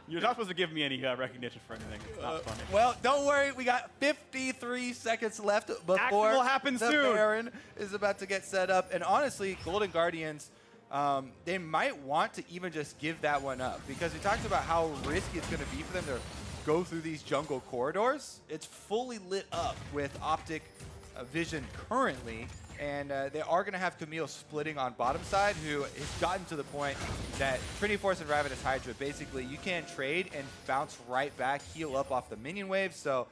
You're not supposed to give me any recognition for anything. It's not funny. Well, don't worry. We got 53 seconds left before Action will happen the soon. Baron is about to get set up. And honestly, Golden Guardians, they might want to even just give that one up because we talked about how risky it's going to be for them to go through these jungle corridors. It's fully lit up with optic vision currently. And they are going to have Camille splitting on bottom side, who has gotten to the point that Trinity Force and Ravenous Hydra, basically, you can trade and bounce right back, heal up off the minion wave. So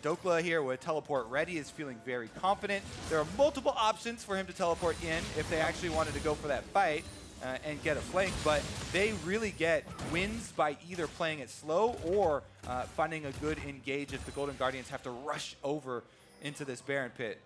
Dokla here with teleport ready is feeling very confident. There are multiple options for him to teleport in if they actually wanted to go for that fight and get a flank, but they really get wins by either playing it slow or finding a good engage if the Golden Guardians have to rush over into this Baron pit.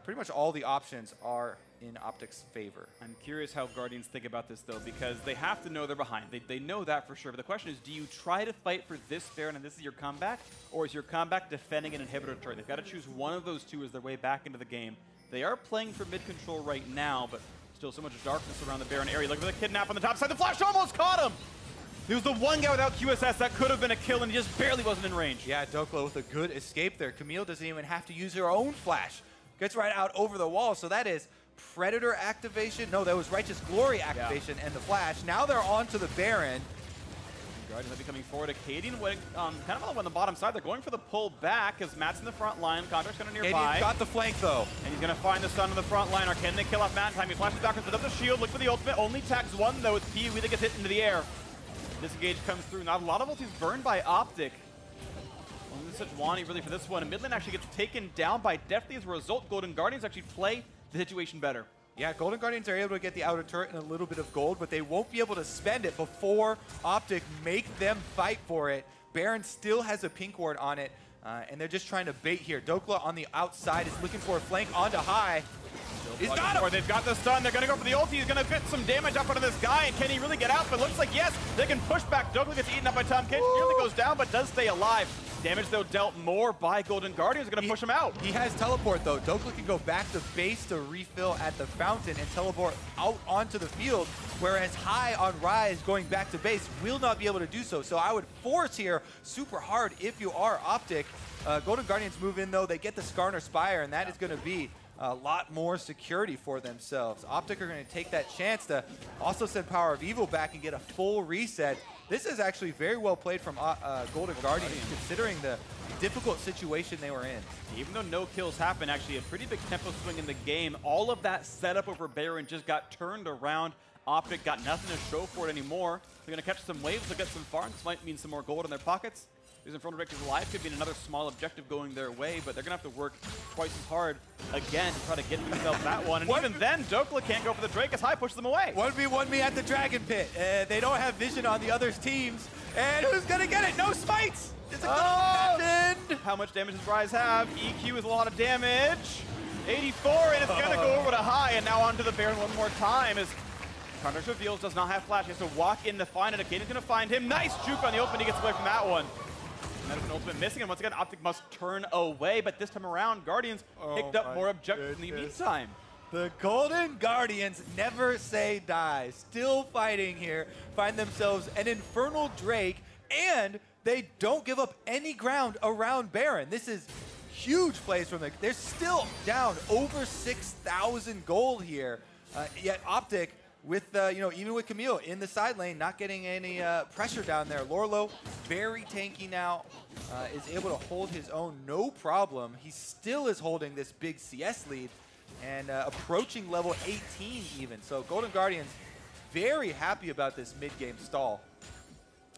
Pretty much all the options are in Optic's favor. I'm curious how Guardians think about this, though, because they have to know they're behind. They know that for sure. But the question is, do you try to fight for this Baron and this is your comeback? Or is your comeback defending an inhibitor turret? They've got to choose one of those two as their way back into the game. They are playing for mid control right now, but still so much darkness around the Baron area. Look for the kidnap on the top side. The flash almost caught him! He was the one guy without QSS that could have been a kill, and he just barely wasn't in range. Yeah, Dokla with a good escape there. Camille doesn't even have to use her own flash. Gets right out over the wall, so that is Predator activation. No, that was Righteous Glory activation and the flash. Now they're on to the Baron. Guardians might be coming forward. Acadian kind of on the bottom side. They're going for the pull back as Matt's in the front line. Contract's kind of nearby. Acadian's got the flank, though. And he's going to find the stun on the front line. Or can they kill off Matt in time? He flashes backwards, puts up the shield, look for the ultimate. Only tags one, though. It's PUE that gets hit into the air. Disengage comes through. Not a lot of ultis burned by Optic. Such Wani really for this one, and Midland actually gets taken down by Deftly as a result. Golden Guardians actually play the situation better. Yeah, Golden Guardians are able to get the outer turret and a little bit of gold, but they won't be able to spend it before Optic make them fight for it. Baron still has a pink ward on it, and they're just trying to bait here. Dokla on the outside is looking for a flank onto high. He's got him! They've got the stun. They're going to go for the ulti. He's going to get some damage up onto this guy. And can he really get out? But looks like yes, they can push back. Dokla gets eaten up by Tahm Kench. Nearly goes down, but does stay alive. Damage, though, dealt more by Golden Guardians. Going to push him out. He has teleport, though. Dokla can go back to base to refill at the fountain and teleport out onto the field, whereas High on Rise going back to base will not be able to do so. So I would force here super hard if you are Optic. Golden Guardians move in, though. They get the Skarner Spire, and that is going to be a lot more security for themselves. Optic are going to take that chance to also send Power of Evil back and get a full reset. This is actually very well played from Golden Guardians, considering the difficult situation they were in. Even though no kills happen, actually a pretty big tempo swing in the game. All of that setup over Baron just got turned around. Optic got nothing to show for it anymore. They're going to catch some waves. They'll get some farms. This might mean some more gold in their pockets. These Infernal Directors alive could be another small objective going their way, but they're going to have to work twice as hard again to try to get themselves that one. And even then, Dokla can't go for the Drake as High pushes them away. 1v1 me at the Dragon Pit. They don't have vision on the other teams. And who's going to get it? No smites! It's a good How much damage does Rise have? EQ is a lot of damage. 84, and it's going to go over to High, and now onto the Baron one more time as Contract reveals does not have flash. He has to walk in to find it. Acadian's going to find him. Nice juke on the open. He gets away from that one. That is an ultimate missing, and once again, Optic must turn away, but this time around, Guardians picked up more objectives in the meantime. The Golden Guardians never say die. Still fighting here, find themselves an Infernal Drake, and they don't give up any ground around Baron. This is huge plays from them. They're still down over 6,000 gold here, yet Optic with, even with Camille in the side lane, not getting any pressure down there. Lorlo, very tanky now, is able to hold his own no problem. He still is holding this big CS lead and approaching level 18 even. So Golden Guardians very happy about this mid-game stall.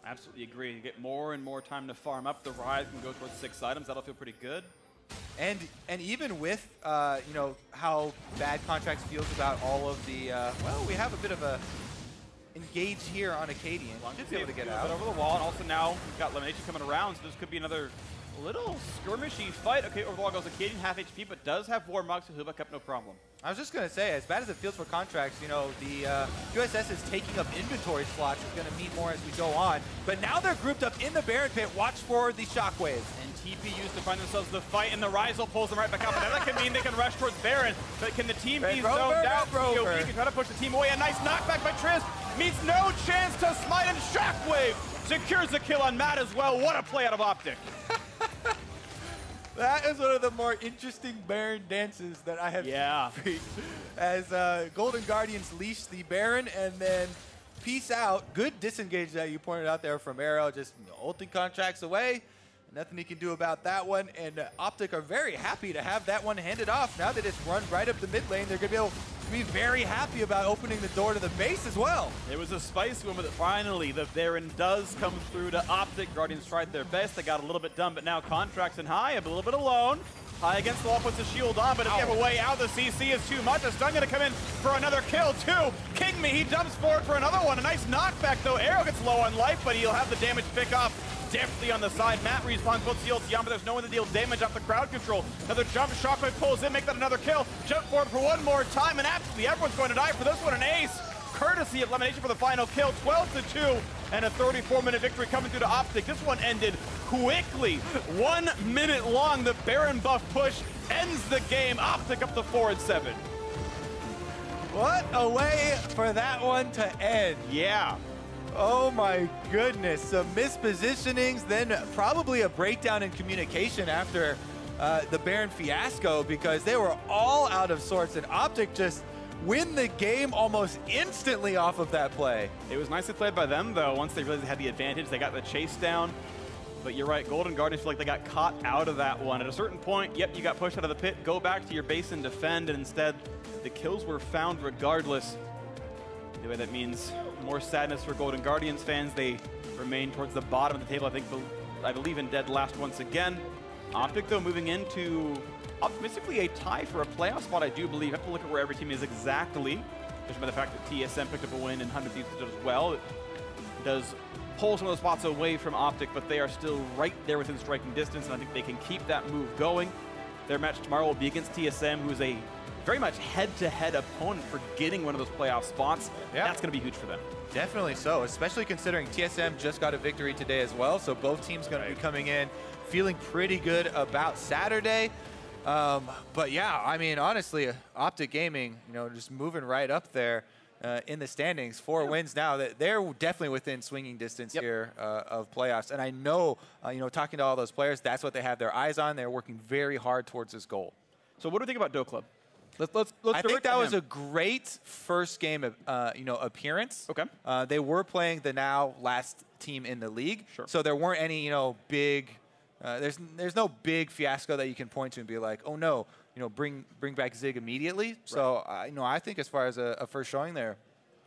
Absolutely agree. You get more and more time to farm up. The Rise can go towards 6 items. That'll feel pretty good. And even with, how bad Contracts feels about all of the, well, we have a bit of a engage here on Acadian. Should be able to get out. Over the wall, and also now we've got Elimination coming around, so this could be another little skirmishy fight. Okay, over the wall goes Acadian, half HP, but does have Warmog, so he'll back up no problem. I was just going to say, as bad as it feels for Contracts, the USS is taking up inventory slots. It's going to mean more as we go on. But now they're grouped up in the Baron Pit. Watch for the Shockwaves. And TP used to find themselves the fight, and the Rizal pulls them right back up. And that can mean they can rush towards Baron. But can the team be zoned out? POV can try to push the team away. A nice knockback by Triz. Meets no chance to smite, and Shockwave secures the kill on Matt as well. What a play out of Optic. That is one of the more interesting Baron dances that I have seen. As Golden Guardians leash the Baron and then peace out. Good disengage that you pointed out there from Arrow, just ulting contracts away. Nothing he can do about that one, and Optic are very happy to have that one handed off. Now that it's run right up the mid lane, they're going to be able to be very happy about opening the door to the base as well. It was a spicy one, but finally the Baron does come through to Optic. Guardians tried their best. They got a little bit done, but now Contracts and High a little bit alone. High against the wall, puts the shield on, but if you have a way out, the CC is too much. A stun going to come in for another kill, too. King Me, he jumps forward for another one. A nice knockback, though. Arrow gets low on life, but he'll have the damage pick off deftly on the side. Matt respawns both shields down, but there's no one to deal damage off the crowd control. Another jump, Shockwave pulls in, make that another kill. Jump forward for one more time, and absolutely everyone's going to die for this one. An ace, courtesy of Elimination for the final kill. 12-2, and a 34-minute victory coming through to Optic. This one ended quickly. 1 minute long. The Baron buff push ends the game. Optic up to 4-7. What a way for that one to end. Yeah. Oh my goodness, some mispositionings, then probably a breakdown in communication after the Baron fiasco, because they were all out of sorts, and Optic just win the game almost instantly off of that play. It was nicely played by them, though. Once they realized they had the advantage, they got the chase down. But you're right, Golden Guardians feel like they got caught out of that one. At a certain point, yep, you got pushed out of the pit, go back to your base and defend, and instead the kills were found regardless. Anyway, that means more sadness for Golden Guardians fans. They remain towards the bottom of the table, I believe in dead last once again. Optic, though, moving into optimistically a tie for a playoff spot, I do believe. I have to look at where every team is exactly, just by the fact that TSM picked up a win and 100 Thieves did as well. It does pull some of those spots away from Optic, but they are still right there within striking distance, and I think they can keep that move going. Their match tomorrow will be against TSM, who is a very much head-to-head opponent for getting one of those playoff spots. Yeah. That's going to be huge for them. Definitely so, especially considering TSM just got a victory today as well, so both teams going to be coming in feeling pretty good about Saturday. But yeah, I mean, honestly, Optic Gaming, you know, just moving right up there in the standings. 4 wins now. They're definitely within swinging distance here of playoffs. And I know, you know, talking to all those players, that's what they have their eyes on. They're working very hard towards this goal. So what do you think about Do Club? I think that was a great first game, you know, appearance. Okay. They were playing the now last team in the league, so there weren't any, you know, big. There's no big fiasco that you can point to and be like, oh no, you know, bring back Zig immediately. So you know, I think as far as a first showing there,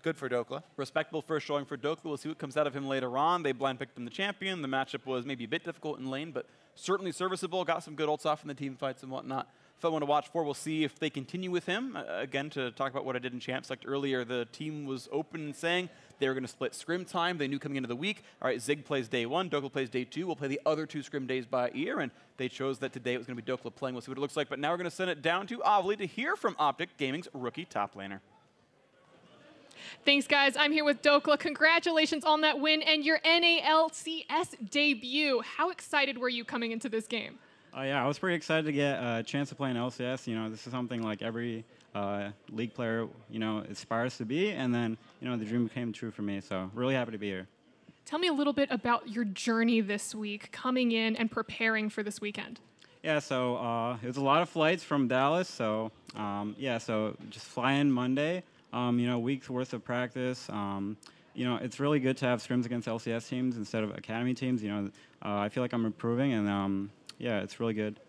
good for Dokla. Respectable first showing for Dokla. We'll see what comes out of him later on. They blind picked him the champion. The matchup was maybe a bit difficult in lane, but certainly serviceable. Got some good ults off in the team fights and whatnot. Fun one to watch for. We'll see if they continue with him. Again, to talk about what I did in Champ Select earlier, the team was open and saying they were going to split scrim time. They knew coming into the week, all right, Zig plays day 1, Dokla plays day 2. We'll play the other 2 scrim days by ear, and they chose that today it was going to be Dokla playing. We'll see what it looks like. But now we're going to send it down to Avli to hear from Optic Gaming's rookie top laner. Thanks, guys. I'm here with Dokla. Congratulations on that win and your NALCS debut. How excited were you coming into this game? Yeah, I was pretty excited to get a chance to play in LCS. You know, this is something like every league player, you know, aspires to be. And then, you know, the dream came true for me. So really happy to be here. Tell me a little bit about your journey this week, coming in and preparing for this weekend. Yeah, so it was a lot of flights from Dallas. So, yeah, so just fly in Monday, you know, week's worth of practice. You know, it's really good to have scrims against LCS teams instead of academy teams. You know, I feel like I'm improving, and yeah, it's really good.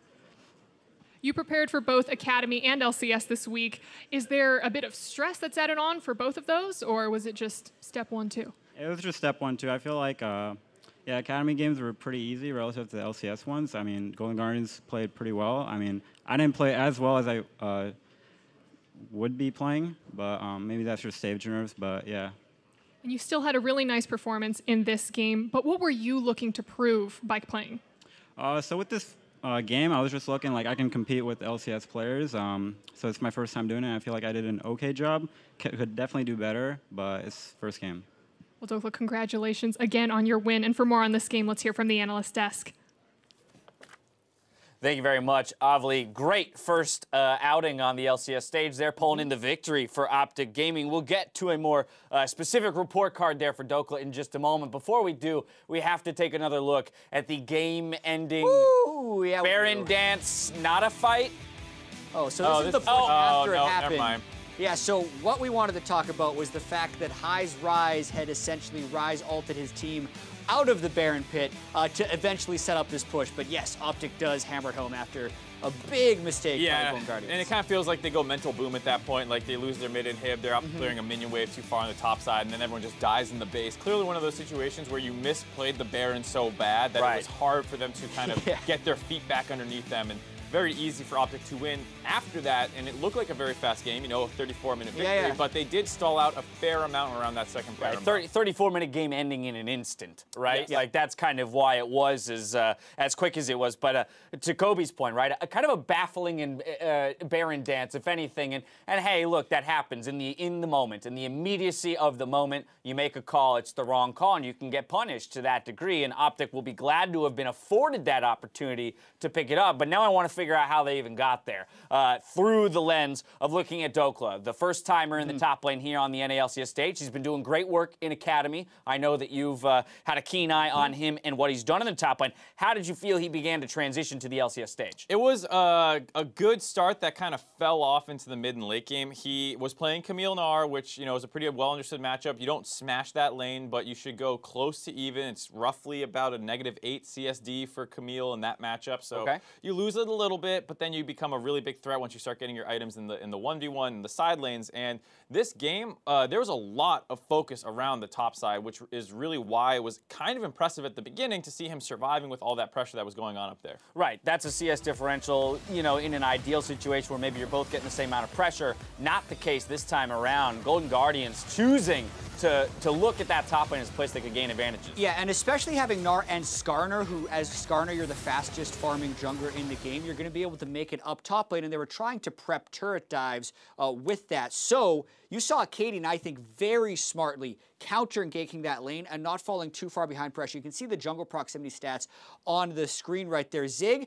You prepared for both Academy and LCS this week. Is there a bit of stress that's added on for both of those, or was it just step 1, 2? It was just step 1, 2. I feel like, yeah, Academy games were pretty easy relative to the LCS ones. I mean, Golden Guardians played pretty well. I mean, I didn't play as well as I would be playing, but maybe that's just stage nerves, but yeah. And you still had a really nice performance in this game, but what were you looking to prove by playing? So with this game, I was just looking like I can compete with LCS players. So it's my first time doing it. I feel like I did an okay job. Could definitely do better, but it's first game. Well, Dokla, congratulations again on your win. And for more on this game, let's hear from the analyst desk. Thank you very much, Avli. Great first outing on the LCS stage there, pulling in the victory for Optic Gaming. We'll get to a more specific report card there for Dokla in just a moment. Before we do, we have to take another look at the game-ending Baron Dance, not a fight. Oh, so this is the point after it happened. Never mind. Yeah, so what we wanted to talk about was the fact that High's Rise had essentially Rise ulted his team out of the Baron pit to eventually set up this push. But yes, Optic does hammer it home after a big mistake by Golden Guardians. And it kind of feels like they go mental boom at that point. Like they lose their mid inhib, they're up clearing a minion wave too far on the top side, and then everyone just dies in the base. Clearly one of those situations where you misplayed the Baron so bad that it was hard for them to kind of get their feet back underneath them. And very easy for Optic to win after that, and it looked like a very fast game, you know, a 34-minute victory, but they did stall out a fair amount around that second Baron. 34-minute game ending in an instant, right? Like, that's kind of why it was as quick as it was. But to Kobe's point, right, kind of a baffling and Baron Dance, if anything. And hey, look, that happens in the moment. In the immediacy of the moment, you make a call, it's the wrong call, and you can get punished to that degree. And Optic will be glad to have been afforded that opportunity to pick it up. But now I want to figure out how they even got there through the lens of looking at Dokla, the first timer in the top lane here on the NALCS stage. He's been doing great work in Academy. I know that you've had a keen eye on him and what he's done in the top lane. How did you feel he began to transition to the LCS stage? It was a good start that kind of fell off into the mid and late game. He was playing Camille Nar, which, you know, is a pretty well understood matchup. You don't smash that lane, but you should go close to even. It's roughly about a -8 CSD for Camille in that matchup. So you lose it a little bit, but then you become a really big threat once you start getting your items in the 1v1 and the side lanes. And this game, there was a lot of focus around the top side, which is really why it was kind of impressive at the beginning to see him surviving with all that pressure that was going on up there. Right, that's a CS differential, you know, in an ideal situation where maybe you're both getting the same amount of pressure. Not the case this time around. Golden Guardians choosing to look at that top lane as a place they could gain advantages. Yeah, and especially having Gnar and Skarner, who, as Skarner, you're the fastest farming jungler in the game. You're going to be able to make it up top lane, and they were trying to prep turret dives with that. So you saw Cadian, I think, very smartly counter-engaging that lane and not falling too far behind pressure. You can see the jungle proximity stats on the screen right there. Zig,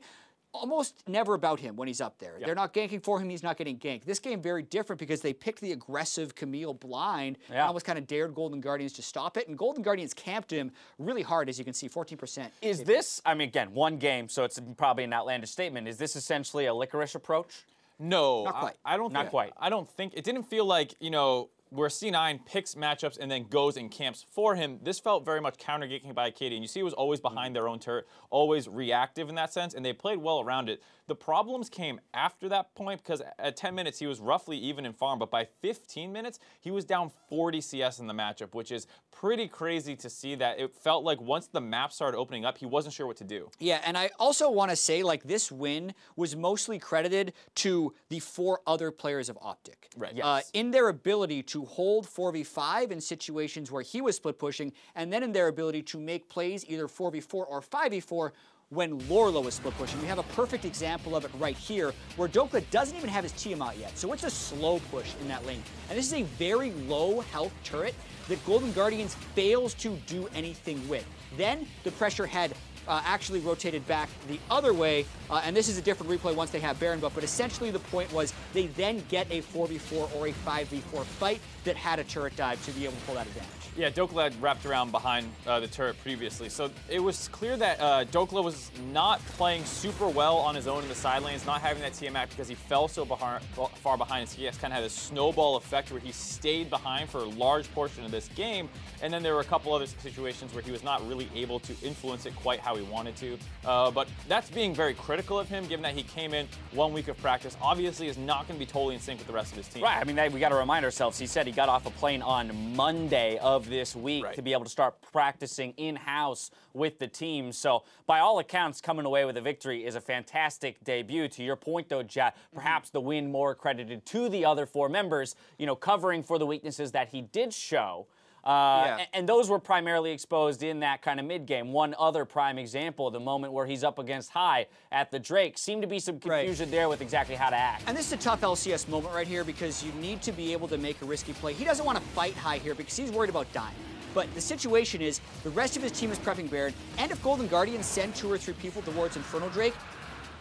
almost never about him when he's up there. They're not ganking for him, he's not getting ganked. This game very different because they picked the aggressive Camille blind and almost kind of dared Golden Guardians to stop it, and Golden Guardians camped him really hard, as you can see, 14%. Is this, I mean, again, one game, so it's probably an outlandish statement. Is this essentially a Licorice approach? No, not quite. I don't. Not quite. I don't think it didn't feel like, you know, where C9 picks matchups and then goes and camps for him. This felt very much counter-geeking by Acadian. You see, it was always behind their own turret, always reactive in that sense, and they played well around it. The problems came after that point because at 10 minutes, he was roughly even in farm, but by 15 minutes, he was down 40 CS in the matchup, which is pretty crazy to see that. It felt like once the map started opening up, he wasn't sure what to do. Yeah, and I also want to say, like, this win was mostly credited to the 4 other players of Optic. Right. Yes. In their ability to hold 4v5 in situations where he was split pushing, and then in their ability to make plays either 4v4 or 5v4 when Lorlo was split pushing. We have a perfect example of it right here, where Dokla doesn't even have his TM out yet, so it's a slow push in that lane. And this is a very low health turret that Golden Guardians fails to do anything with. Then the pressure had actually rotated back the other way, and this is a different replay once they have Baron buff, but essentially the point was they then get a 4v4 or a 5v4 fight that had a turret dive to be able to pull that advantage. Yeah, Dokla had wrapped around behind the turret previously, so it was clear that Dokla was not playing super well on his own in the side lanes, not having that TM because he fell so far behind his CS, kind of had a snowball effect where he stayed behind for a large portion of this game, and then there were a couple other situations where he was not really able to influence it quite how he wanted to, but that's being very critical of him, given that he came in 1 week of practice, obviously is not going to be totally in sync with the rest of his team. Right, I mean, we got to remind ourselves, he said he got off a plane on Monday of this week to be able to start practicing in-house with the team. So by all accounts, coming away with a victory is a fantastic debut. To your point, though, Jat, perhaps the win more credited to the other 4 members, you know, covering for the weaknesses that he did show. And those were primarily exposed in that kind of mid-game. One other prime example, the moment where he's up against High at the Drake. Seemed to be some confusion there with exactly how to act. And this is a tough LCS moment right here because you need to be able to make a risky play. He doesn't want to fight High here because he's worried about dying. But the situation is the rest of his team is prepping Baron, and if Golden Guardians send 2 or 3 people towards Infernal Drake,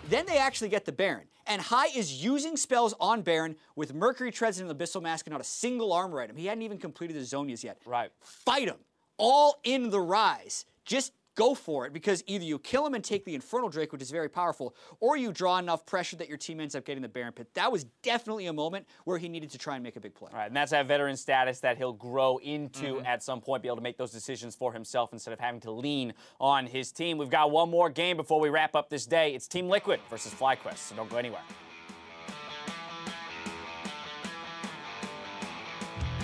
Then they actually get the Baron. And Hai is using spells on Baron with Mercury Treads and an Abyssal Mask and not a single armor item. He hadn't even completed his Zonias yet. Right. Fight him. All in the Rise. Just go for it, because either you kill him and take the Infernal Drake, which is very powerful, or you draw enough pressure that your team ends up getting the Baron Pit. That was definitely a moment where he needed to try and make a big play. All right, and that's that veteran status that he'll grow into at some point, be able to make those decisions for himself instead of having to lean on his team. We've got one more game before we wrap up this day. It's Team Liquid versus FlyQuest, so don't go anywhere.